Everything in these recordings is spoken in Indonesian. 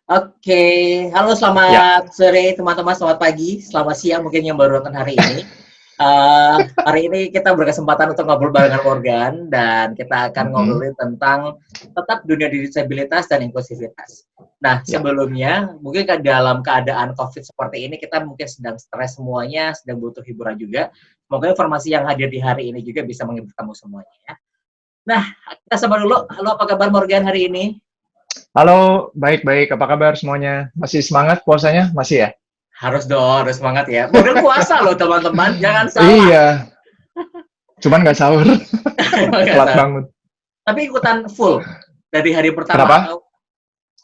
Oke, halo Ya. selamat sore teman-teman, selamat pagi, selamat siang mungkin yang baru nonton hari ini. Hari ini kita berkesempatan untuk ngobrol barengan Morgan dan kita akan Mhm. ngobrolin tentang tetap dunia disabilitas dan inklusivitas. Nah, Ya. sebelumnya mungkin dalam keadaan COVID seperti ini kita mungkin sedang stres semuanya, sedang butuh hiburan juga. Semoga informasi yang hadir di hari ini juga bisa menghibur kamu semuanya ya. Nah, kita sapa dulu. Halo, apa kabar Morgan hari ini? Halo, baik-baik. Apa kabar semuanya? Masih semangat puasanya? Masih ya? Harus dong, harus semangat ya. Morgan puasa loh teman-teman, jangan salah. Iya, cuman nggak sahur. Nggak Telat salah. bangun. Tapi ikutan full dari hari pertama Kenapa? atau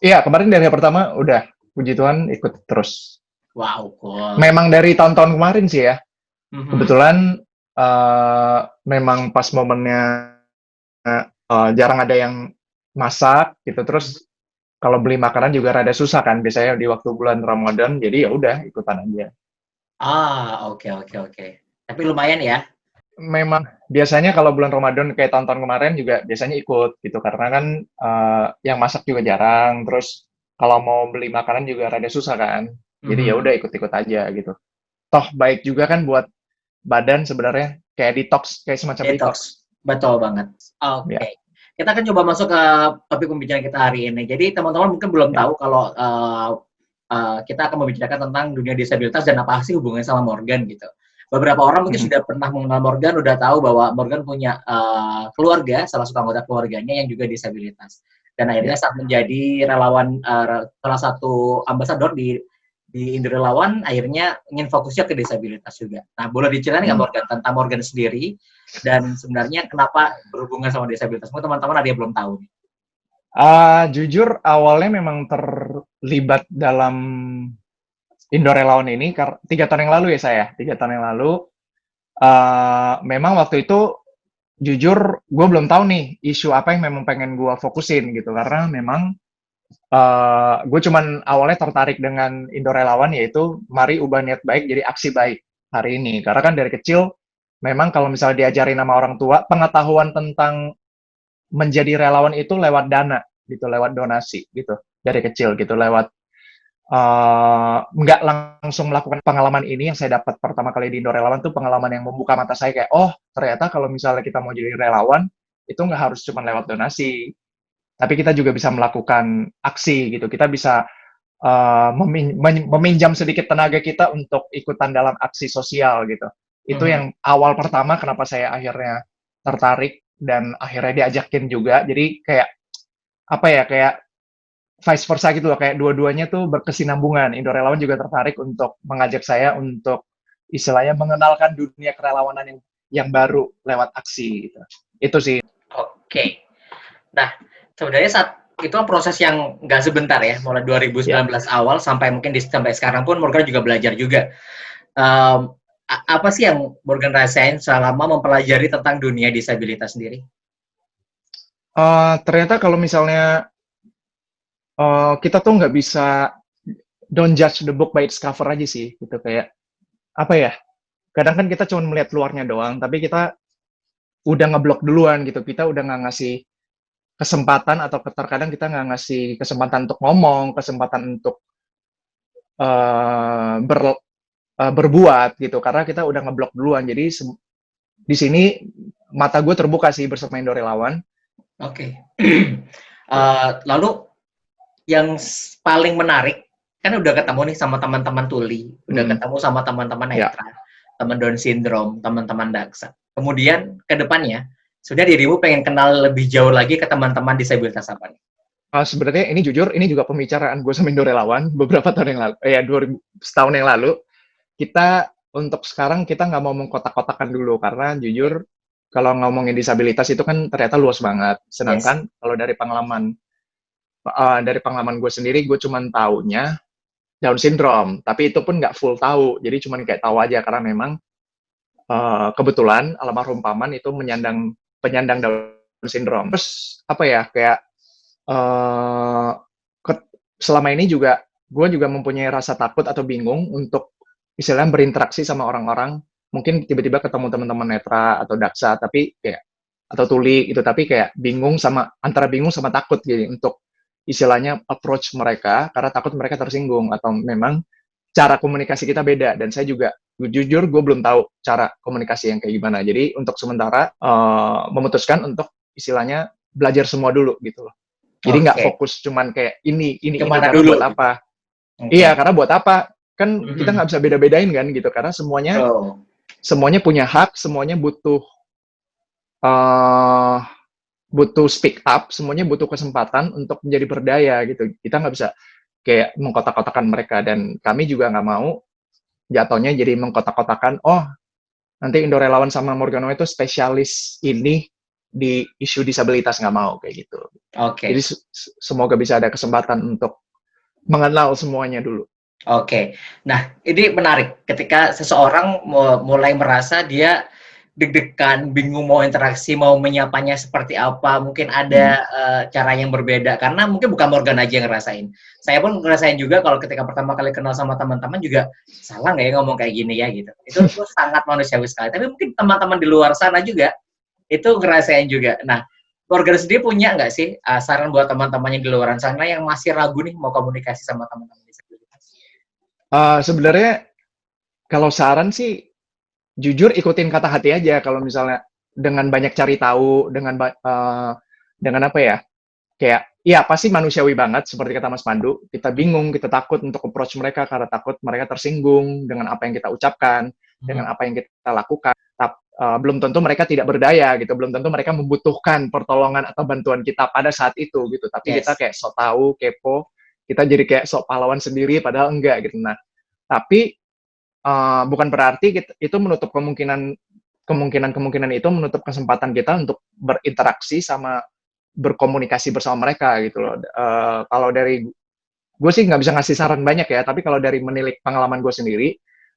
Iya, kemarin dari hari pertama udah. Puji Tuhan ikut terus. wow, cool. Memang dari tahun-tahun kemarin sih ya. Mhm. Kebetulan memang pas momennya jarang ada yang masak gitu. Mhm. Terus kalau beli makanan juga rada susah kan biasanya di waktu bulan Ramadan. Jadi ya udah ikutan aja. Oke oke oke. Tapi lumayan ya? Memang biasanya kalau bulan Ramadan kayak tahun-tahun kemarin juga biasanya ikut gitu karena kan yang masak juga jarang, terus kalau mau beli makanan juga rada susah kan. Jadi ya udah Mhm. ikut-ikut aja gitu. Toh baik juga kan buat badan sebenarnya kayak detox, kayak semacam Detox. detox. Betul banget. Ya, Oke. Kita akan coba masuk ke topik pembicaraan kita hari ini. Jadi teman-teman mungkin belum ya. tahu kalau, kita akan membicarakan tentang dunia disabilitas dan apa sih hubungannya sama Morgan gitu. Beberapa orang mungkin Mhm, sudah pernah mengenal Morgan, udah tahu bahwa Morgan punya, keluarga, salah satu anggota keluarganya yang juga disabilitas. Dan akhirnya ya. saat menjadi relawan, salah satu ambasador di Indo Relawan, akhirnya ingin fokusnya ke disabilitas juga. Nah, boleh diceritain nggak Hmm. Morgan, tentang Morgan sendiri, dan sebenarnya kenapa berhubungan sama disabilitas? Mungkin teman-teman ada yang belum tahu nih. Jujur awalnya memang terlibat dalam Indo Relawan ini 3 tahun yang lalu ya saya, 3 tahun yang lalu. Memang waktu itu jujur gue belum tahu nih isu apa yang memang pengen gue fokusin gitu karena memang gue cuman awalnya tertarik dengan Indo Relawan yaitu mari ubah niat baik jadi aksi baik hari ini karena kan dari kecil memang kalau misalnya diajarin sama orang tua pengetahuan tentang menjadi relawan itu lewat dana gitu lewat donasi gitu dari kecil gitu lewat nggak langsung melakukan pengalaman ini yang saya dapat pertama kali di Indo Relawan tuh pengalaman yang membuka mata saya kayak oh ternyata kalau misalnya kita mau jadi relawan itu nggak harus cuma lewat donasi tapi kita juga bisa melakukan aksi gitu kita bisa meminjam sedikit tenaga kita untuk ikutan dalam aksi sosial gitu itu Mhm. yang awal pertama kenapa saya akhirnya tertarik dan akhirnya diajakin juga jadi kayak apa ya kayak vice versa gitu loh, kayak dua-duanya tuh berkesinambungan. Indo Relawan juga tertarik untuk mengajak saya untuk istilahnya mengenalkan dunia kerelawanan yang baru lewat aksi gitu. Itu sih. Oke. Nah, sebenarnya saat itu kan proses yang nggak sebentar ya, mulai Ya. 2019 awal sampai mungkin sampai sekarang pun Morgan juga belajar juga. Mmm, apa sih yang Morgan rasain selama mempelajari tentang dunia disabilitas sendiri? Ternyata kalau misalnya kita tuh nggak bisa don't judge the book by its cover aja sih, gitu kayak apa ya? Kadang kan kita cuma melihat luarnya doang, tapi kita udah ngeblok duluan gitu. Kita udah nggak ngasih kesempatan atau terkadang kita nggak ngasih kesempatan untuk ngomong, kesempatan untuk uh, ber, berbuat gitu karena kita udah ngeblok duluan jadi di sini mata gue terbuka sih bersama Indo Relawan Oke. ya. Lalu yang paling menarik, kan udah ketemu nih sama teman-teman tuli, udah Hmm, ketemu sama teman-teman ya. netra, teman Down syndrome, teman-teman daksa. Kemudian ke depannya, sudah dirimu pengen kenal lebih jauh lagi ke teman-teman disabilitas apa nih? Sebenarnya ini jujur ini juga pembicaraan gue sama Indo Relawan beberapa tahun yang lalu ya 2000 setahun yang lalu kita untuk sekarang kita nggak mau mengkotak-kotakan dulu karena Oke. jujur kalau ngomongin disabilitas itu kan ternyata luas banget Yes. sedangkan kalau dari pengalaman gue sendiri gue cuma taunya Down syndrome tapi itu pun nggak full tahu jadi cuma kayak tahu aja karena memang kebetulan almarhum paman itu penyandang Down syndrome. Terus apa ya kayak uh, selama ini juga gue juga mempunyai rasa takut atau bingung untuk istilahnya berinteraksi sama orang-orang. Mungkin tiba-tiba ketemu teman-teman netra atau daksa tapi kayak atau tuli gitu tapi kayak bingung sama antara bingung sama takut gitu untuk istilahnya approach mereka karena takut mereka tersinggung atau memang cara komunikasi kita beda dan saya juga jujur gue belum tahu cara komunikasi yang kayak gimana. Jadi untuk sementara memutuskan untuk istilahnya belajar semua dulu gitu loh. Jadi nggak Oke. fokus cuman kayak ini Kemana karena dulu? buat apa? Oke. Iya, karena buat apa? Kan kita Mhm. nggak bisa beda-bedain kan gitu karena Betul. semuanya punya hak, semuanya uh, butuh speak up, semuanya butuh kesempatan untuk menjadi berdaya gitu. Kita nggak bisa kayak mengkotak-kotakan mereka dan kami juga nggak mau jatuhnya jadi mengkotak-kotakan. Oh, nanti Indo Relawan sama Morgano itu spesialis ini di isu disabilitas, nggak mau kayak gitu. Jadi Oke. semoga bisa ada kesempatan untuk mengenal semuanya dulu. Oke. Nah, ini menarik ketika seseorang mulai merasa dia deg-degan, bingung mau interaksi, mau menyapanya seperti apa, mungkin ada cara yang berbeda karena mungkin bukan Morgan aja yang ngerasain. Saya pun ngerasain juga kalau ketika pertama kali kenal sama teman-teman juga salah nggak ya ngomong kayak gini ya gitu. Itu sangat manusiawi sekali. Tapi mungkin teman-teman di luar sana juga itu ngerasain juga. Nah, Morgan sendiri punya nggak sih saran buat teman-temannya di luar sana yang masih ragu nih mau komunikasi sama teman-teman disabilitas? Sebenarnya kalau saran sih jujur ikutin kata hati aja. Kalau misalnya dengan banyak cari tahu, dengan apa ya? Kayak ya pasti manusiawi banget seperti kata Mas Pandu. Kita bingung, kita takut untuk approach mereka karena takut mereka tersinggung dengan apa yang kita ucapkan, dengan apa yang kita lakukan. Belum tentu mereka tidak berdaya gitu, belum tentu mereka membutuhkan pertolongan atau bantuan kita pada saat itu gitu. Tapi kita Yes. kayak sok tahu, kepo, kita jadi kayak sok pahlawan sendiri padahal enggak gitu. Nah, tapi bukan berarti itu menutup kemungkinan itu menutup kesempatan kita untuk berinteraksi sama berkomunikasi bersama mereka gitu loh. Kalau dari gue sih nggak bisa ngasih saran banyak ya, tapi kalau dari menilik pengalaman gue sendiri,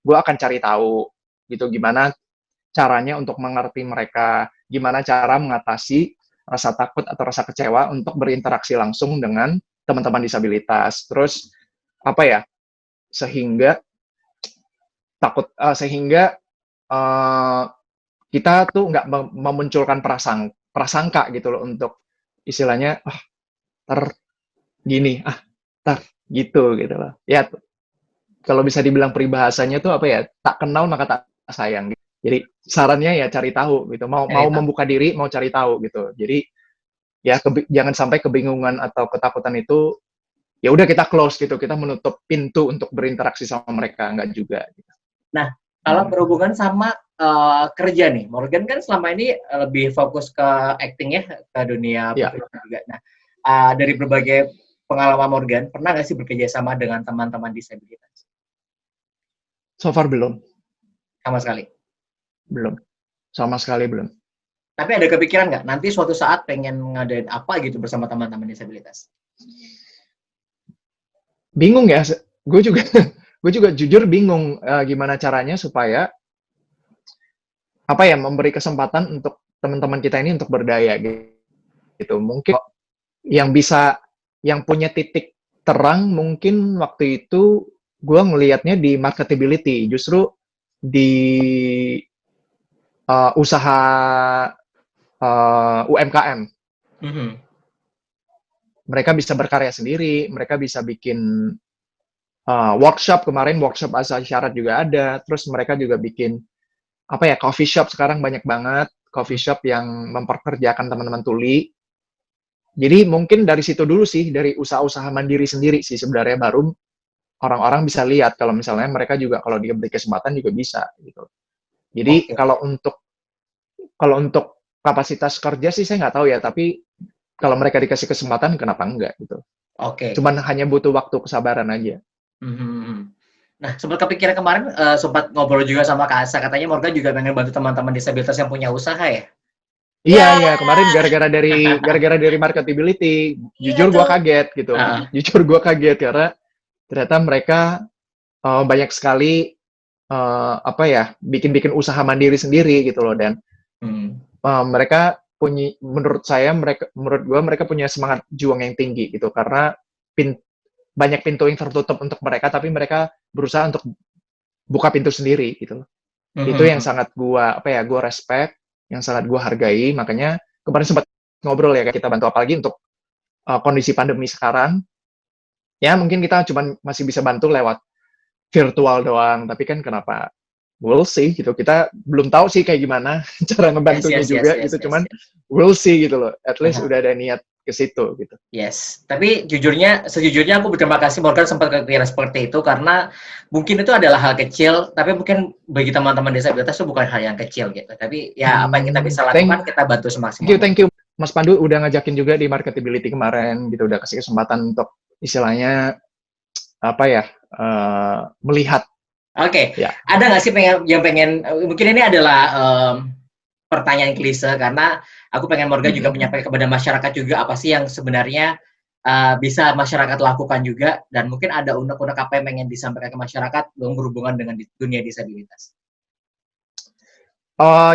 gue akan cari tahu gitu gimana caranya untuk mengerti mereka, gimana cara mengatasi rasa takut atau rasa kecewa untuk berinteraksi langsung dengan teman-teman disabilitas. Terus apa ya? Sehingga sehingga uh, kita tuh nggak memunculkan prasangka gitu loh untuk istilahnya ter gini ter gitu loh ya kalau bisa dibilang peribahasanya tuh apa ya tak kenal maka tak sayang gitu. Jadi sarannya ya cari tahu gitu mau Cari mau tahu. membuka diri mau cari tahu gitu jadi ya jangan sampai kebingungan atau ketakutan itu ya udah kita close gitu kita menutup pintu untuk berinteraksi sama mereka nggak juga gitu. Nah, kalau berhubungan sama kerja nih, Morgan kan selama ini lebih fokus ke acting ya, ke dunia Ya, perfilman juga. Nah, dari berbagai pengalaman Morgan, pernah nggak sih bekerja sama dengan teman-teman disabilitas? so far Sama sekali. belum sama sekali belum. Tapi ada kepikiran nggak, nanti suatu saat pengen ngadain apa gitu bersama teman-teman disabilitas? Bingung ya, gue juga gue juga jujur bingung gimana caranya supaya apa ya memberi kesempatan untuk teman-teman kita ini untuk berdaya gitu. Mungkin yang punya titik terang mungkin waktu itu gue ngelihatnya di marketability, justru di usaha UMKM. Mm-hmm. Mereka bisa berkarya sendiri, mereka bisa bikin workshop, kemarin workshop bahasa isyarat juga ada, terus mereka juga bikin apa ya coffee shop sekarang banyak banget coffee shop yang memperkerjakan teman-teman tuli. Jadi mungkin dari situ dulu sih dari usaha-usaha mandiri sendiri sih sebenarnya baru orang-orang bisa lihat kalau misalnya mereka juga kalau diberi kesempatan juga bisa gitu. Jadi Oke. kalau untuk kapasitas kerja sih saya nggak tahu ya tapi kalau mereka dikasih kesempatan kenapa enggak gitu. Oke. Cuman hanya butuh waktu kesabaran aja. Mm-hmm. Nah, sempat kepikiran kemarin, sempat ngobrol juga sama Kak Asa, katanya Morgan juga pengen bantu teman-teman disabilitas yang punya usaha ya? Iya, Ya, iya, kemarin gara-gara dari marketability, iya jujur gua tuh. kaget gitu. Heeh. Jujur gua kaget karena ternyata mereka banyak sekali apa ya, bikin-bikin usaha mandiri sendiri gitu loh dan Hmm. mereka menurut gua mereka punya semangat juang yang tinggi gitu karena pin, banyak pintu yang tertutup untuk mereka tapi mereka berusaha untuk buka pintu sendiri gitu loh. Itu yang Mhm. sangat gua respect, yang sangat gua hargai, makanya kemarin sempat ngobrol ya kita bantu apalagi untuk kondisi pandemi sekarang, ya mungkin kita cuma masih bisa bantu lewat virtual doang, tapi kan kenapa? We'll see gitu. Kita belum tahu sih kayak gimana cara Yes, ngebantunya yes, yes, juga yes, gitu. yes, Cuman yes. we'll see gitu loh. At least Aha. udah ada niat ke situ gitu. Yes, tapi sejujurnya aku berterima kasih Morgan sempat kepikiran seperti itu karena mungkin itu adalah hal kecil, tapi mungkin bagi teman-teman disabilitas itu bukan hal yang kecil gitu. Tapi ya apa yang kita bisa Thank lakukan, kita bantu you, semaksimal thank mungkin. you, Mas Pandu udah ngajakin juga di Marketability kemarin gitu. Udah kasih kesempatan untuk istilahnya apa ya, melihat Oke, ya. ada nggak sih yang pengen, mungkin ini adalah pertanyaan klise karena aku pengen Morgan juga menyampaikan kepada masyarakat juga apa sih yang sebenarnya bisa masyarakat lakukan juga dan mungkin ada unek-unek apa yang pengen disampaikan ke masyarakat yang berhubungan dengan dunia disabilitas.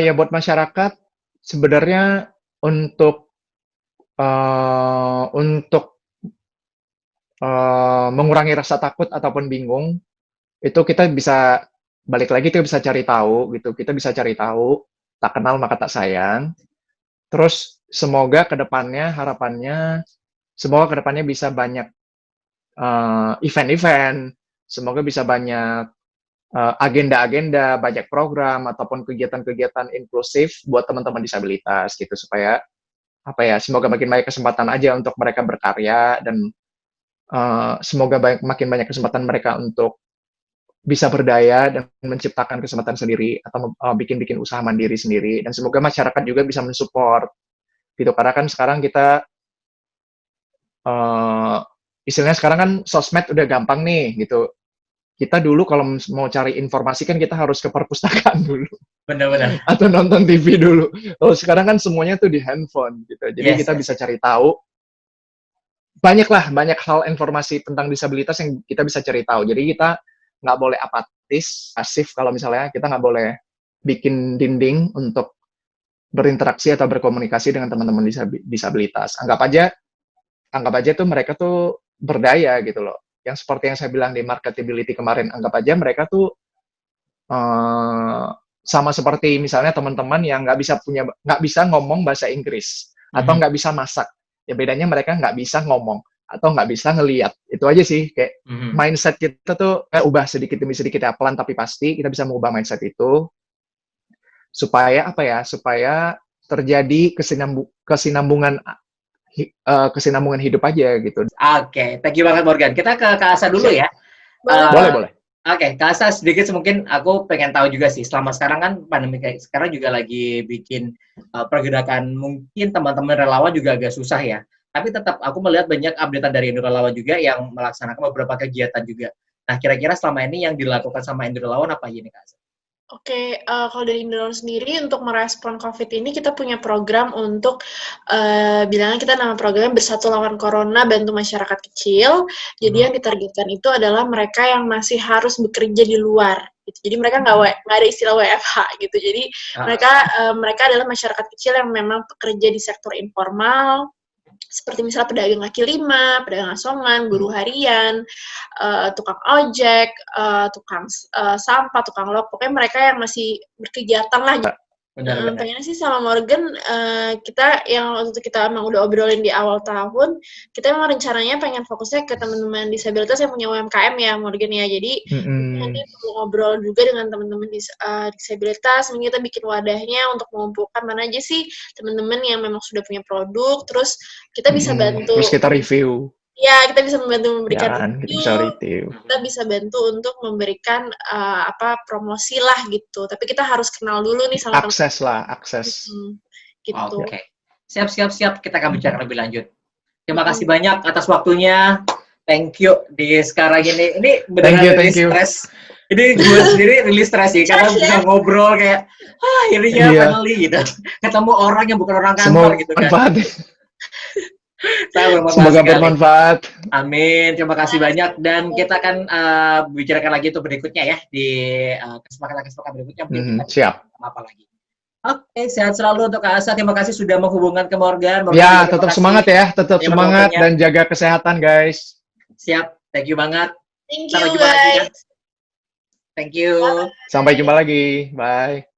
Ya buat masyarakat sebenarnya untuk mengurangi rasa takut ataupun bingung, itu kita bisa balik lagi kita bisa cari tahu gitu. Kita bisa cari tahu, tak kenal maka tak sayang. Terus semoga kedepannya harapannya semoga kedepannya bisa banyak event-event, semoga bisa banyak agenda-agenda, banyak program ataupun kegiatan-kegiatan inklusif buat teman-teman disabilitas gitu supaya apa ya semoga makin banyak kesempatan aja untuk mereka berkarya dan semoga makin banyak kesempatan mereka untuk bisa berdaya dan menciptakan kesempatan sendiri atau bikin-bikin usaha mandiri sendiri dan semoga masyarakat juga bisa mensupport gitu karena kan sekarang kita istilahnya sekarang kan sosmed udah gampang nih gitu. Kita dulu kalau mau cari informasi kan kita harus ke perpustakaan dulu Benar-benar. atau nonton TV dulu. Oh, sekarang kan semuanya tuh di handphone gitu. Jadi Yes, kita yes, bisa yes. cari tahu banyak hal informasi tentang disabilitas yang kita bisa cari tahu. Jadi kita nggak boleh apatis, pasif kalau misalnya kita nggak boleh bikin dinding untuk berinteraksi atau berkomunikasi dengan teman-teman disabilitas. Anggap aja tuh mereka tuh berdaya gitu loh. Yang seperti yang saya bilang di Marketability kemarin, anggap aja mereka tuh sama seperti misalnya teman-teman yang nggak bisa ngomong bahasa Inggris atau nggak bisa masak. Ya bedanya mereka nggak bisa ngomong atau nggak bisa ngelihat. Itu aja sih kayak mindset kita tuh ubah sedikit demi sedikit ya pelan tapi pasti kita bisa mengubah mindset itu supaya apa ya? Supaya terjadi kesinambungan hidup aja gitu. Oke, thank you banget Morgan. Kita ke Kak Asa dulu Siap. ya. Boleh. Oke, Kak Asa sedikit mungkin aku pengen tahu juga sih, selama sekarang kan pandemi kayak sekarang juga lagi bikin pergerakan mungkin teman-teman relawan juga agak susah ya. Tapi tetap aku melihat banyak updatean dari Indo Relawan juga yang melaksanakan beberapa kegiatan juga. Nah, kira-kira selama ini yang dilakukan sama Indo Relawan apa aja nih Kak Asa? Oke, kalau dari Indolawan sendiri untuk merespon COVID ini kita punya program untuk bilangnya kita nama programnya Bersatu Lawan Corona Bantu Masyarakat Kecil. Jadi yang ditargetkan itu adalah mereka yang masih harus bekerja di luar. Gitu. Jadi mereka nggak ada istilah WFH gitu. Jadi mereka adalah masyarakat kecil yang memang bekerja di sektor informal. Seperti misalnya pedagang kaki lima, pedagang asongan, buruh harian, tukang ojek, tukang sampah, tukang lok, pokoknya mereka yang masih berkegiatan lah. Pengennya sih sama Morgan, kita yang waktu itu kita emang udah obrolin di awal tahun, kita emang rencananya pengen fokusnya ke teman-teman disabilitas yang punya UMKM ya Morgan ya, jadi nanti perlu ngobrol juga dengan teman-teman disabilitas, mungkin kita bikin wadahnya untuk mengumpulkan mana aja sih teman-teman yang memang sudah punya produk, terus kita bisa bantu. Terus kita review. Ya, kita bisa membantu memberikan review. Kita bisa bantu untuk memberikan promosi lah gitu. Tapi kita harus kenal dulu nih sama akses. Gitu. Oke. Siap. Kita akan bicara lebih lanjut. Terima kasih banyak atas waktunya. Thank you di sekarang ini. Ini benar-benar stres. Ini gue sendiri rilis stres sih karena bisa ngobrol kayak akhirnya finally gitu. Ketemu orang yang bukan orang kantor gitu kan. Semoga bermanfaat. Amin. Terima kasih banyak dan kita akan bicarakan lagi itu berikutnya ya di kesempatan berikutnya. Siap. Apa lagi? Oke, sehat selalu untuk Kak Asa. Terima kasih sudah menghubungkan ke Morgan. Ya, tetap semangat ya, tetap semangat dan jaga kesehatan guys. Siap. Thank you banget. Thank you guys. Thank you. Sampai jumpa lagi. Bye.